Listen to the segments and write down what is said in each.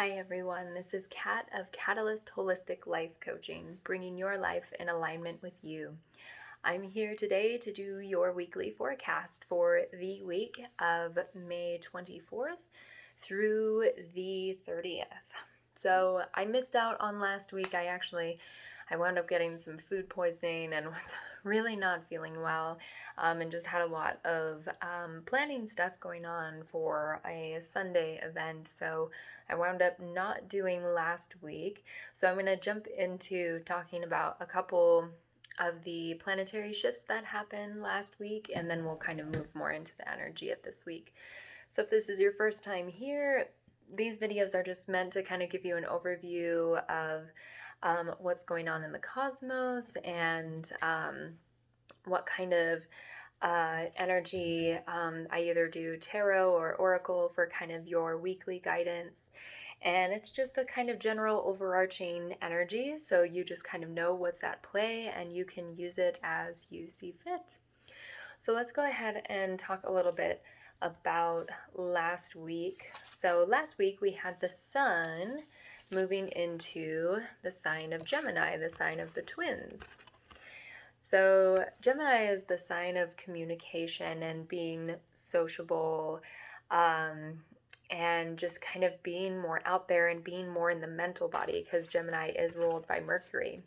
Hi everyone, this is Kat of Catalyst Holistic Life Coaching, bringing your life in alignment with you. I'm here today to do your weekly forecast for the week of May 24th through the 30th. So I missed out on last week. I wound up getting some food poisoning and was really not feeling well, and just had a lot of planning stuff going on for a Sunday event. So I wound up not doing last week. So I'm going to jump into talking about a couple of the planetary shifts that happened last week, and then we'll kind of move more into the energy of this week. So if this is your first time here, these videos are just meant to kind of give you an overview of what's going on in the cosmos and what kind of energy. I either do tarot or oracle for kind of your weekly guidance, and it's just a kind of general overarching energy, so you just kind of know what's at play and you can use it as you see fit. So let's go ahead and talk a little bit about last week. So last week we had the sun moving into the sign of Gemini, the sign of the twins. So Gemini is the sign of communication and being sociable, and just kind of being more out there and being more in the mental body, because Gemini is ruled by Mercury.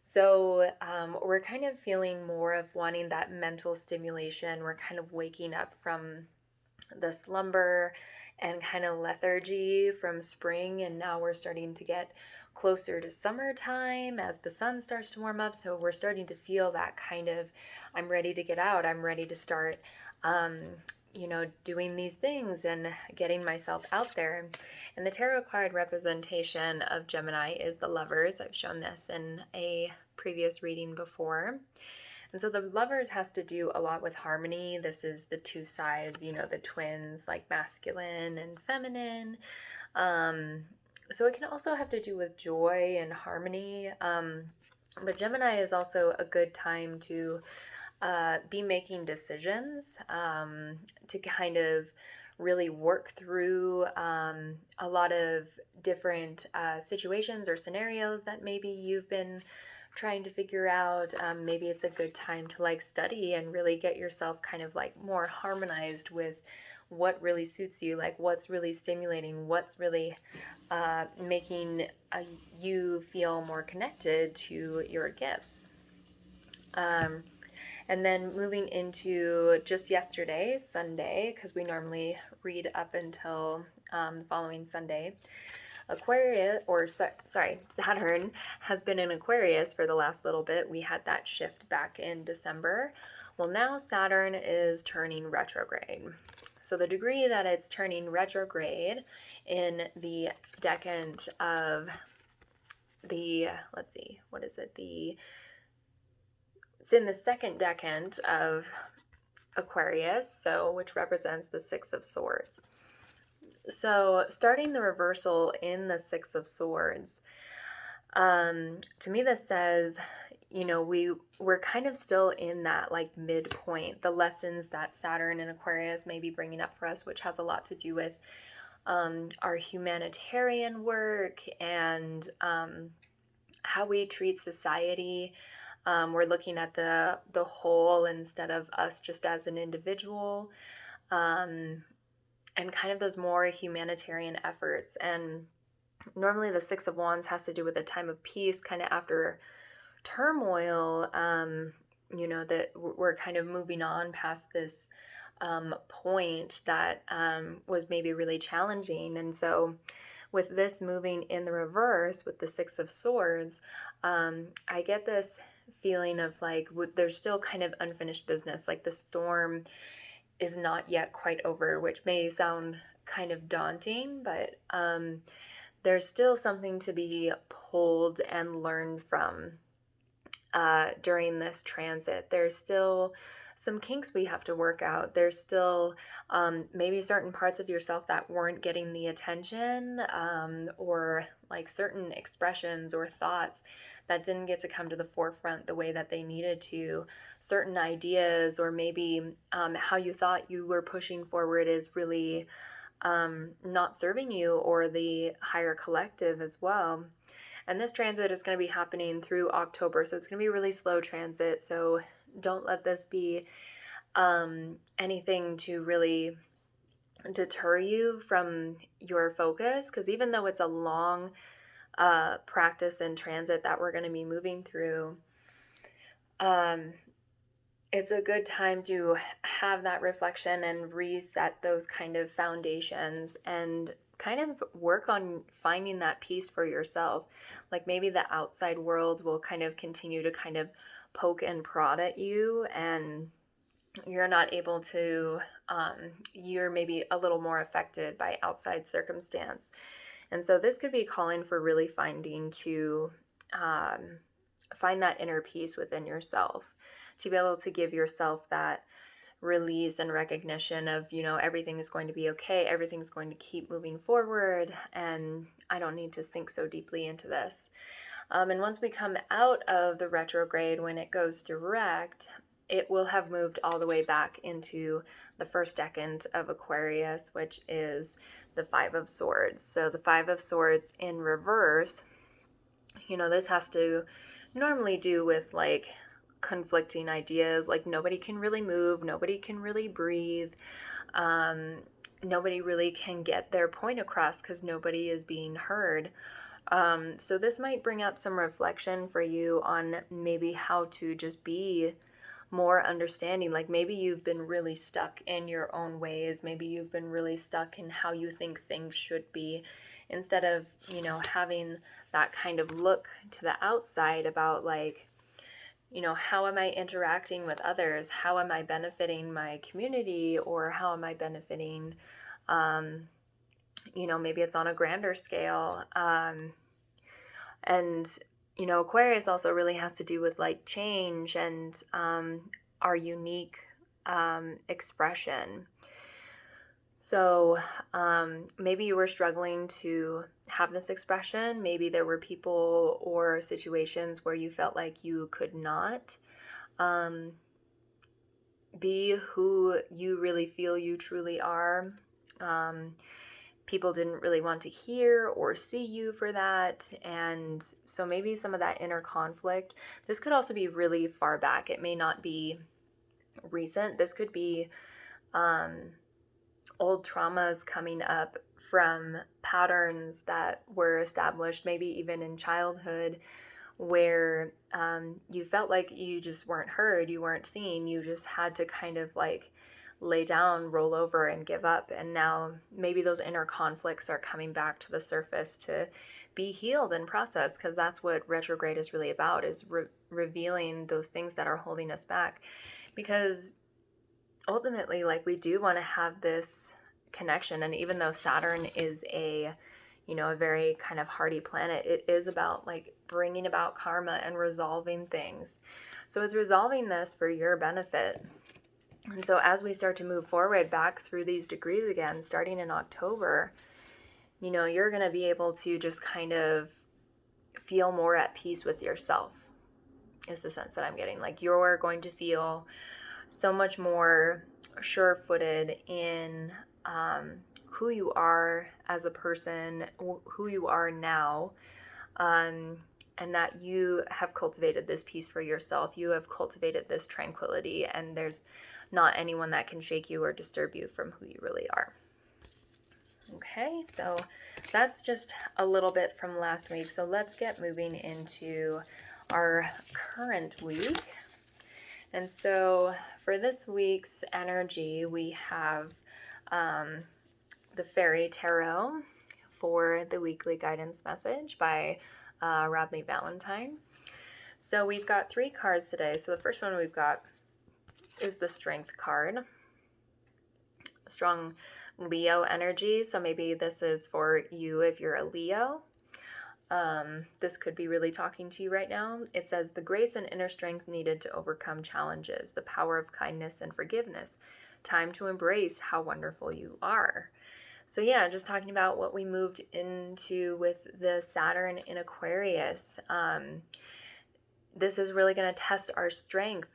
So we're kind of feeling more of wanting that mental stimulation. We're kind of waking up from the slumber and kind of lethargy from spring, and now we're starting to get closer to summertime as the sun starts to warm up. So we're starting to feel that kind of, I'm ready to get out, I'm ready to start doing these things and getting myself out there. And the tarot card representation of Gemini is the Lovers. I've shown this in a previous reading before. And so the Lovers has to do a lot with harmony. This is the two sides, the twins, like masculine and feminine. So it can also have to do with joy and harmony. But Gemini is also a good time to be making decisions, to kind of really work through a lot of different situations or scenarios that maybe you've been trying to figure out. Maybe it's a good time to study and really get yourself kind of more harmonized with what really suits you, what's really stimulating, what's really making you feel more connected to your gifts. And then moving into just yesterday, Sunday, because we normally read up until the following Sunday, Saturn has been in Aquarius for the last little bit. We had that shift back in December. Well, now Saturn is turning retrograde. So the degree that it's turning retrograde in the decant of the, it's in the second decant of Aquarius, so which represents the Six of Swords. So starting the reversal in the Six of Swords, to me this says, we're kind of still in that midpoint, the lessons that Saturn and Aquarius may be bringing up for us, which has a lot to do with our humanitarian work and how we treat society. We're looking at the whole instead of us just as an individual, and kind of those more humanitarian efforts. And normally the Six of Wands has to do with a time of peace, kind of after turmoil, that we're kind of moving on past this point that was maybe really challenging. And so with this moving in the reverse with the Six of Swords, I get this feeling of there's still kind of unfinished business, the storm is not yet quite over, which may sound kind of daunting, but there's still something to be pulled and learned from during this transit. There's still some kinks we have to work out. There's still maybe certain parts of yourself that weren't getting the attention, or certain expressions or thoughts that didn't get to come to the forefront the way that they needed to. Certain ideas, or maybe how you thought you were pushing forward is really not serving you or the higher collective as well. And this transit is going to be happening through October, so it's going to be a really slow transit. So don't let this be anything to really deter you from your focus, because even though it's a long practice in transit that we're going to be moving through, it's a good time to have that reflection and reset those kind of foundations and kind of work on finding that peace for yourself. Like maybe the outside world will kind of continue to kind of poke and prod at you, and you're not able to, you're maybe a little more affected by outside circumstance. And so this could be calling for really finding to find that inner peace within yourself, to be able to give yourself that release and recognition of, everything is going to be okay, everything's going to keep moving forward, and I don't need to sink so deeply into this. And once we come out of the retrograde, when it goes direct, it will have moved all the way back into the first decade of Aquarius, which is the Five of Swords. So the Five of Swords in reverse, this has to normally do with like conflicting ideas, like nobody can really move, nobody can really breathe, nobody really can get their point across because nobody is being heard. So this might bring up some reflection for you on maybe how to just be more understanding. Like maybe you've been really stuck in your own ways. Maybe you've been really stuck in how you think things should be, instead of, having that kind of look to the outside about like, how am I interacting with others? How am I benefiting my community? Or how am I benefiting, maybe it's on a grander scale. And Aquarius also really has to do with like change and our unique expression. So maybe you were struggling to have this expression. Maybe there were people or situations where you felt like you could not be who you really feel you truly are. People didn't really want to hear or see you for that. And so maybe some of that inner conflict, this could also be really far back. It may not be recent. This could be old traumas coming up from patterns that were established, maybe even in childhood, where you felt like you just weren't heard, you weren't seen, you just had to kind of like lay down, roll over, and give up. And now maybe those inner conflicts are coming back to the surface to be healed and processed, because that's what retrograde is really about, is revealing those things that are holding us back. Because ultimately, like, we do want to have this connection. And even though Saturn is a very kind of hardy planet, it is about like bringing about karma and resolving things. So it's resolving this for your benefit. And so as we start to move forward back through these degrees again, starting in October, you're going to be able to just kind of feel more at peace with yourself, is the sense that I'm getting. Like you're going to feel so much more sure-footed in who you are as a person, who you are now, and that you have cultivated this peace for yourself. You have cultivated this tranquility, and there's not anyone that can shake you or disturb you from who you really are. Okay, so that's just a little bit from last week. So let's get moving into our current week. And so for this week's energy, we have the Fairy Tarot for the weekly guidance message by Radleigh Valentine. So we've got 3 cards today. So the first one we've got is the Strength card. Strong Leo energy. So maybe this is for you if you're a Leo. This could be really talking to you right now. It says the grace and inner strength needed to overcome challenges, the power of kindness and forgiveness. Time to embrace how wonderful you are. So yeah, just talking about what we moved into with the Saturn in Aquarius. this is really going to test our strength,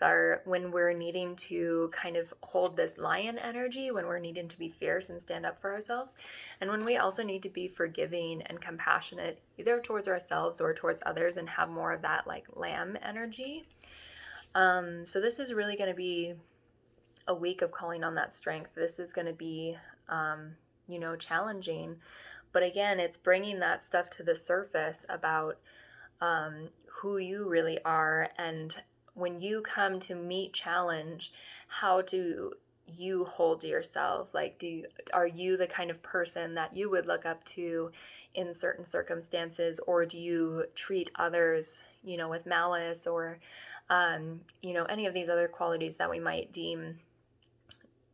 when we're needing to kind of hold this lion energy, when we're needing to be fierce and stand up for ourselves, and when we also need to be forgiving and compassionate, either towards ourselves or towards others, and have more of that like lamb energy. So this is really going to be a week of calling on that strength. This is going to be, challenging. But again, it's bringing that stuff to the surface about who you really are. And when you come to meet challenge, how do you hold yourself? Like, are you the kind of person that you would look up to in certain circumstances, or do you treat others, with malice, or, any of these other qualities that we might deem,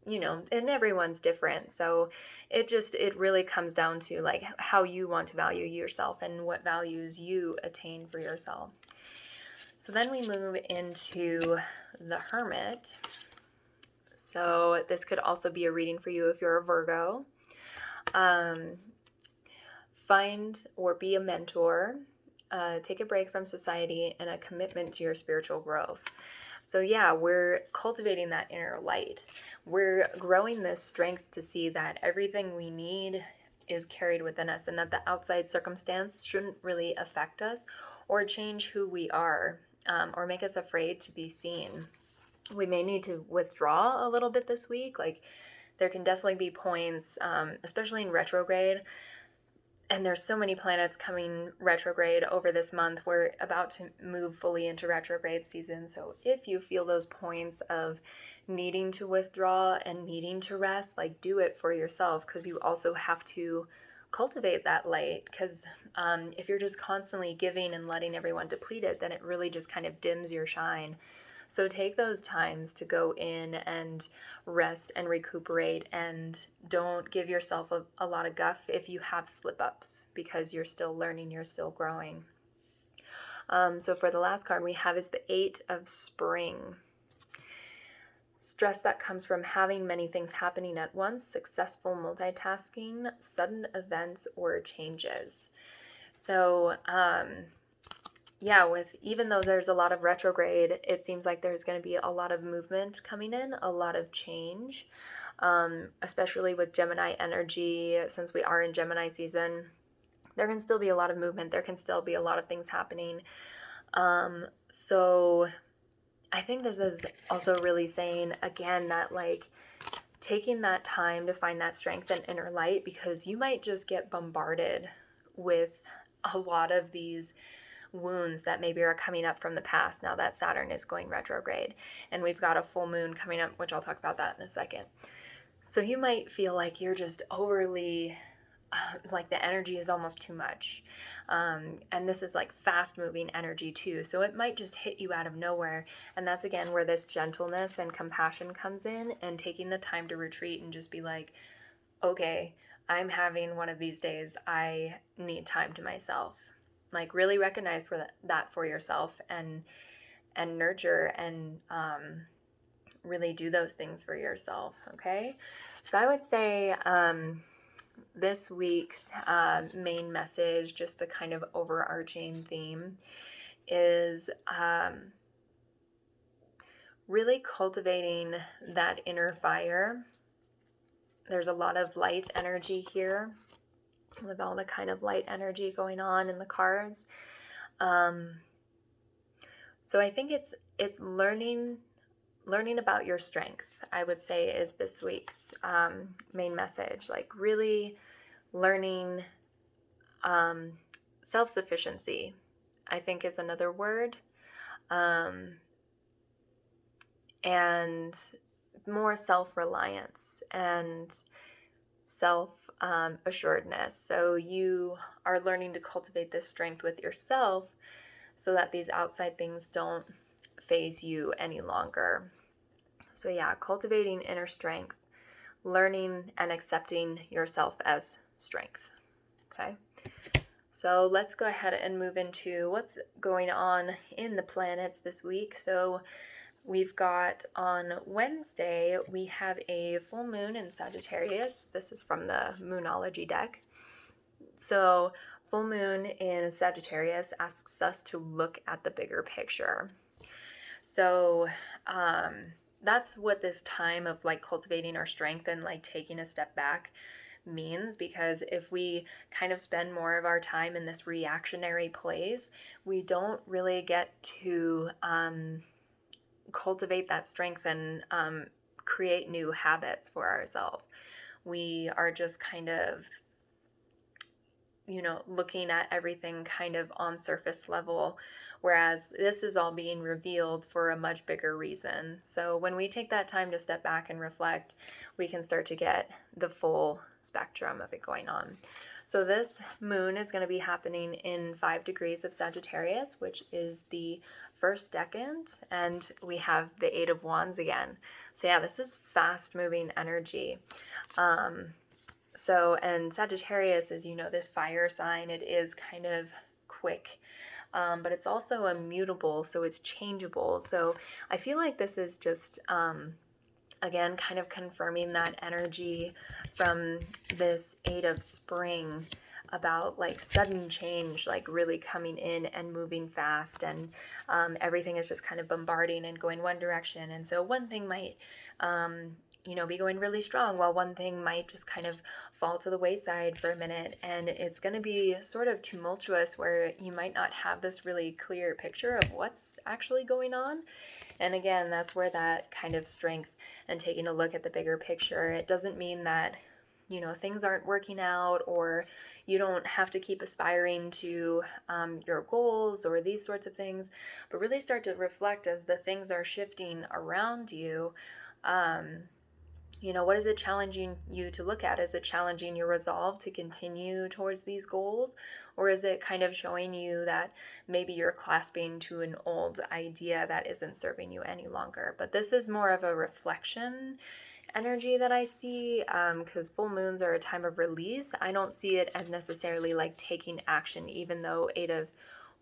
and everyone's different. So it really comes down to like how you want to value yourself and what values you attain for yourself. So then we move into the Hermit. So this could also be a reading for you if you're a Virgo. Find or be a mentor. Take a break from society and a commitment to your spiritual growth. So yeah, we're cultivating that inner light. We're growing this strength to see that everything we need is carried within us, and that the outside circumstance shouldn't really affect us or change who we are, or make us afraid to be seen. We may need to withdraw a little bit this week. Like, there can definitely be points, especially in retrograde, and there's so many planets coming retrograde over this month. We're about to move fully into retrograde season. So if you feel those points of needing to withdraw and needing to rest, like, do it for yourself, because you also have to cultivate that light. Because if you're just constantly giving and letting everyone deplete it, then it really just kind of dims your shine. So take those times to go in and rest and recuperate, and don't give yourself a lot of guff if you have slip-ups, because you're still learning, you're still growing. So for the last card we have is the 8 of Spring. Stress that comes from having many things happening at once, successful multitasking, sudden events or changes. So, even though there's a lot of retrograde, it seems like there's going to be a lot of movement coming in, a lot of change, especially with Gemini energy. Since we are in Gemini season, there can still be a lot of movement. There can still be a lot of things happening. So I think this is also really saying, again, that like taking that time to find that strength and inner light, because you might just get bombarded with a lot of these wounds that maybe are coming up from the past now that Saturn is going retrograde, and we've got a full moon coming up, which I'll talk about that in a second. So you might feel like you're just overly, like the energy is almost too much, and this is like fast moving energy too, so it might just hit you out of nowhere. And that's again where this gentleness and compassion comes in, and taking the time to retreat and just be like, okay, I'm having one of these days, I need time to myself. Like, really recognize that for yourself, and nurture and really do those things for yourself. Okay, so I would say this week's main message, just the kind of overarching theme, is really cultivating that inner fire. There's a lot of light energy here, with all the kind of light energy going on in the cards. So I think it's learning about your strength, I would say, is this week's main message. Like, really learning self-sufficiency, I think, is another word. And more self-reliance and self-assuredness. So you are learning to cultivate this strength with yourself, so that these outside things don't phase you any longer. So yeah, cultivating inner strength, learning and accepting yourself as strength. Okay, so let's go ahead and move into what's going on in the planets this week. So we've got on Wednesday, we have a full moon in Sagittarius. This is from the Moonology deck. So full moon in Sagittarius asks us to look at the bigger picture. So that's what this time of like cultivating our strength and like taking a step back means, because if we kind of spend more of our time in this reactionary place, we don't really get to cultivate that strength and create new habits for ourselves. We are just kind of, looking at everything kind of on surface level, whereas this is all being revealed for a much bigger reason. So when we take that time to step back and reflect, we can start to get the full spectrum of it going on. So this moon is going to be happening in 5 degrees of Sagittarius, which is the first decan, and we have the 8 of Wands again. So yeah, this is fast moving energy. And Sagittarius is, this fire sign. It is kind of quick, but it's also immutable, so it's changeable. So I feel like this is just, again, kind of confirming that energy from this 8 of spring about like sudden change, like really coming in and moving fast, and everything is just kind of bombarding and going one direction. And so one thing might, be going really strong, while one thing might just kind of fall to the wayside for a minute, and it's going to be sort of tumultuous where you might not have this really clear picture of what's actually going on. And again, that's where that kind of strength and taking a look at the bigger picture, it doesn't mean that, things aren't working out, or you don't have to keep aspiring to your goals or these sorts of things, but really start to reflect as the things are shifting around you. What is it challenging you to look at? Is it challenging your resolve to continue towards these goals? Or is it kind of showing you that maybe you're clasping to an old idea that isn't serving you any longer? But this is more of a reflection energy that I see, because full moons are a time of release. I don't see it as necessarily like taking action, even though 8 of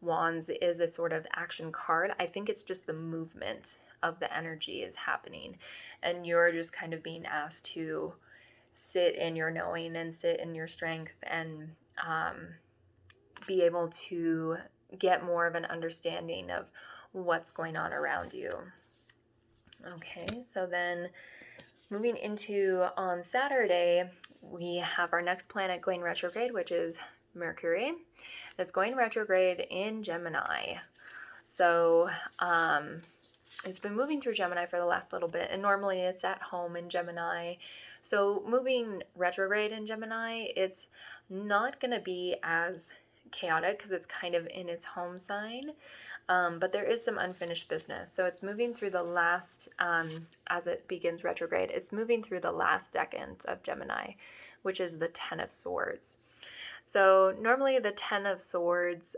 Wands is a sort of action card. I think it's just the movement of the energy is happening, and you're just kind of being asked to sit in your knowing and sit in your strength, and be able to get more of an understanding of what's going on around you. Okay, so then moving into on Saturday, we have our next planet going retrograde, which is Mercury. It's going retrograde in Gemini. So it's been moving through Gemini for the last little bit, and normally it's at home in Gemini. So moving retrograde in Gemini, it's not going to be as chaotic because it's kind of in its home sign, but there is some unfinished business. So it's moving through the last, as it begins retrograde, it's moving through the last decan of Gemini, which is the 10 of Swords. So normally the 10 of Swords,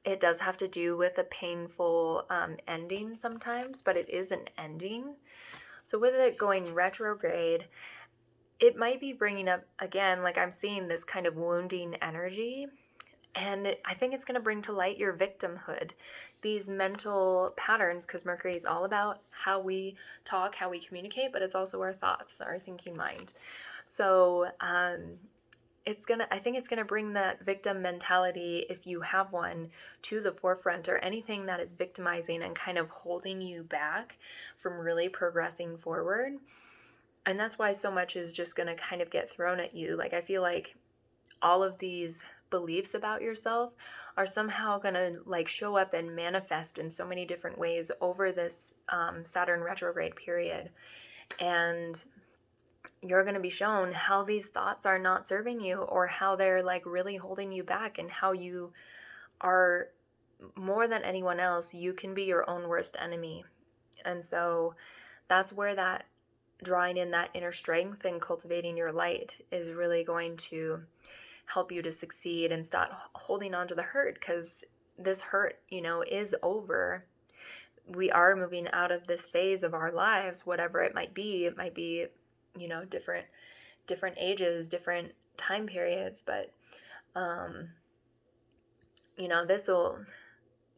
it does have to do with a painful ending sometimes, but it is an ending. So with it going retrograde, it might be bringing up, again, like I'm seeing this kind of wounding energy. And I think it's going to bring to light your victimhood, these mental patterns, because Mercury is all about how we talk, how we communicate, but it's also our thoughts, our thinking mind. So I think it's gonna bring that victim mentality, if you have one, to the forefront, or anything that is victimizing and kind of holding you back from really progressing forward. And that's why so much is just gonna kind of get thrown at you. Like I feel like all of these beliefs about yourself are somehow gonna like show up and manifest in so many different ways over this Saturn retrograde period. And you're going to be shown how these thoughts are not serving you, or how they're like really holding you back, and how you are, more than anyone else, you can be your own worst enemy. And so that's where that drawing in that inner strength and cultivating your light is really going to help you to succeed and stop holding on to the hurt, because this hurt, is over. We are moving out of this phase of our lives, whatever it might be. It might be, different ages, different time periods, but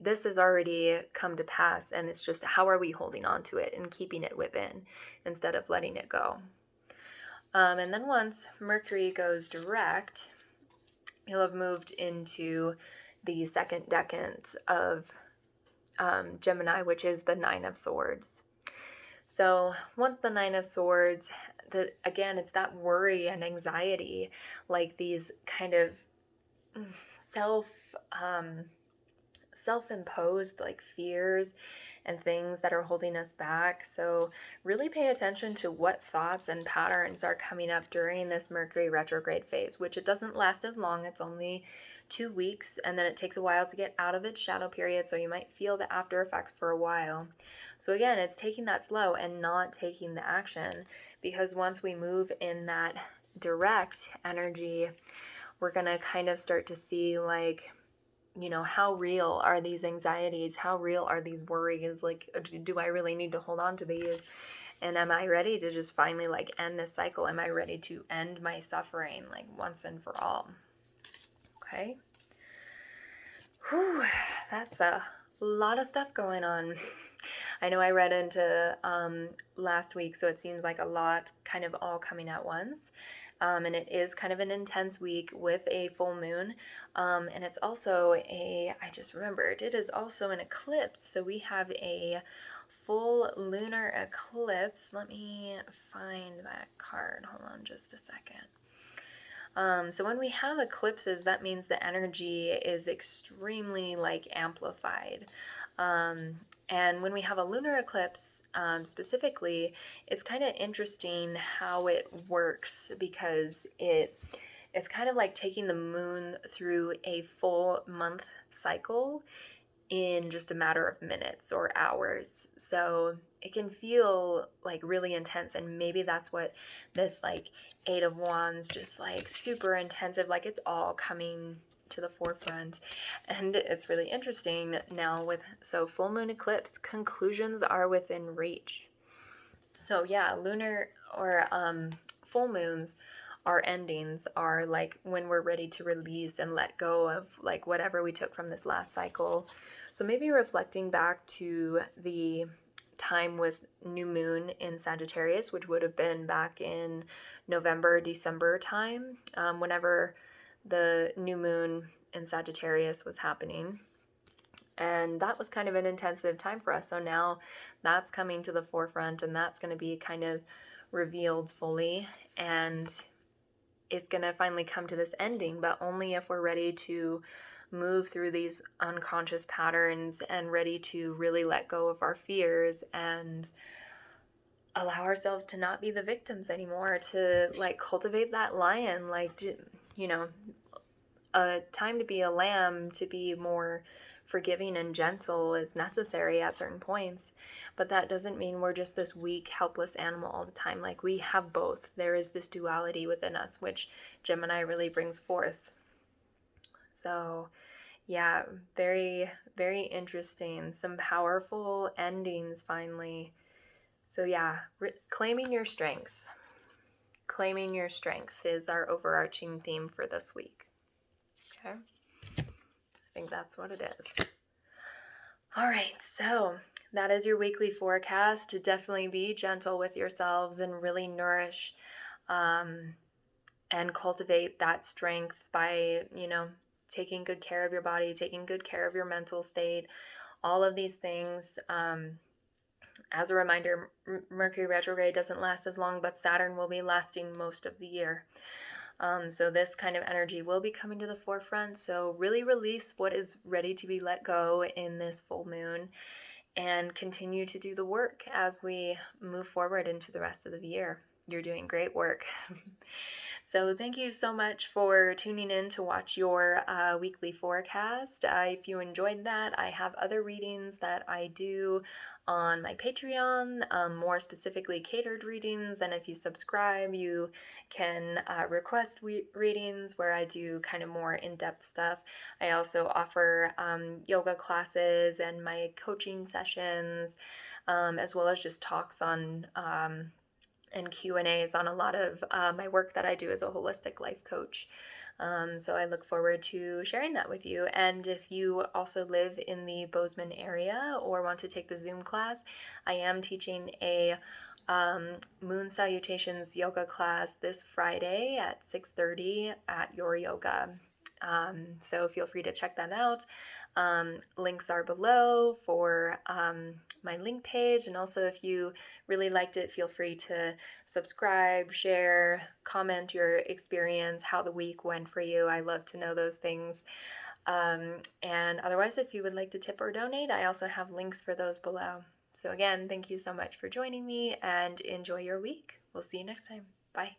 this has already come to pass, and it's just how are we holding on to it and keeping it within instead of letting it go. And then once Mercury goes direct, you'll have moved into the second decan of Gemini, which is the Nine of Swords. So once the Nine of Swords, again, it's that worry and anxiety, like these kind of self-imposed like fears and things that are holding us back. So really pay attention to what thoughts and patterns are coming up during this Mercury retrograde phase, which it doesn't last as long. It's only 2 weeks, and then it takes a while to get out of its shadow period, so you might feel the after effects for a while. So again, it's taking that slow and not taking the action, because once we move in that direct energy, we're going to kind of start to see like, how real are these anxieties? How real are these worries? Like, do I really need to hold on to these? And am I ready to just finally like end this cycle? Am I ready to end my suffering like once and for all? Okay. Whew, that's a lot of stuff going on. I know I read into last week, so it seems like a lot kind of all coming at once. And it is kind of an intense week with a full moon. And it's also I just remembered, it is also an eclipse. So we have a full lunar eclipse. Let me find that card. Hold on just a second. So when we have eclipses, that means the energy is extremely like amplified. And when we have a lunar eclipse, specifically, it's kind of interesting how it works, because it's kind of like taking the moon through a full month cycle in just a matter of minutes or hours. So it can feel like really intense, and maybe that's what this like Eight of Wands, just like super intensive, like it's all coming to the forefront. And it's really interesting now so full moon eclipse, conclusions are within reach. So yeah, lunar or full moons, our endings are like when we're ready to release and let go of like whatever we took from this last cycle. So maybe reflecting back to the time with new moon in Sagittarius, which would have been back in November, December time, whenever the new moon in Sagittarius was happening. And that was kind of an intensive time for us. So now that's coming to the forefront, and that's going to be kind of revealed fully. And it's going to finally come to this ending, but only if we're ready to move through these unconscious patterns and ready to really let go of our fears and allow ourselves to not be the victims anymore, to like cultivate that lion, like, a time to be a lamb, to be more forgiving and gentle is necessary at certain points. But that doesn't mean we're just this weak, helpless animal all the time. Like, we have both. There is this duality within us, which Gemini really brings forth. So yeah, very, very interesting. Some powerful endings finally. So yeah, claiming your strength. Claiming your strength is our overarching theme for this week. Okay. I think that's what it is. All right, so that is your weekly forecast. To definitely be gentle with yourselves and really nourish and cultivate that strength by, taking good care of your body, taking good care of your mental state, all of these things. As a reminder, Mercury retrograde doesn't last as long, but Saturn will be lasting most of the year. So this kind of energy will be coming to the forefront. So really release what is ready to be let go in this full moon, and continue to do the work as we move forward into the rest of the year. You're doing great work. So thank you so much for tuning in to watch your weekly forecast. If you enjoyed that, I have other readings that I do on my Patreon, more specifically catered readings. And if you subscribe, you can request readings where I do kind of more in-depth stuff. I also offer yoga classes and my coaching sessions, as well as just talks on and Q&As on a lot of my work that I do as a holistic life coach. So I look forward to sharing that with you. And if you also live in the Bozeman area or want to take the Zoom class, I am teaching a Moon Salutations yoga class this Friday at 6:30 at Your Yoga. So feel free to check that out. Links are below for my link page. And also, if you really liked it, feel free to subscribe, share, comment your experience, how the week went for you. I love to know those things. And otherwise, if you would like to tip or donate, I also have links for those below. So again, thank you so much for joining me and enjoy your week. We'll see you next time. Bye.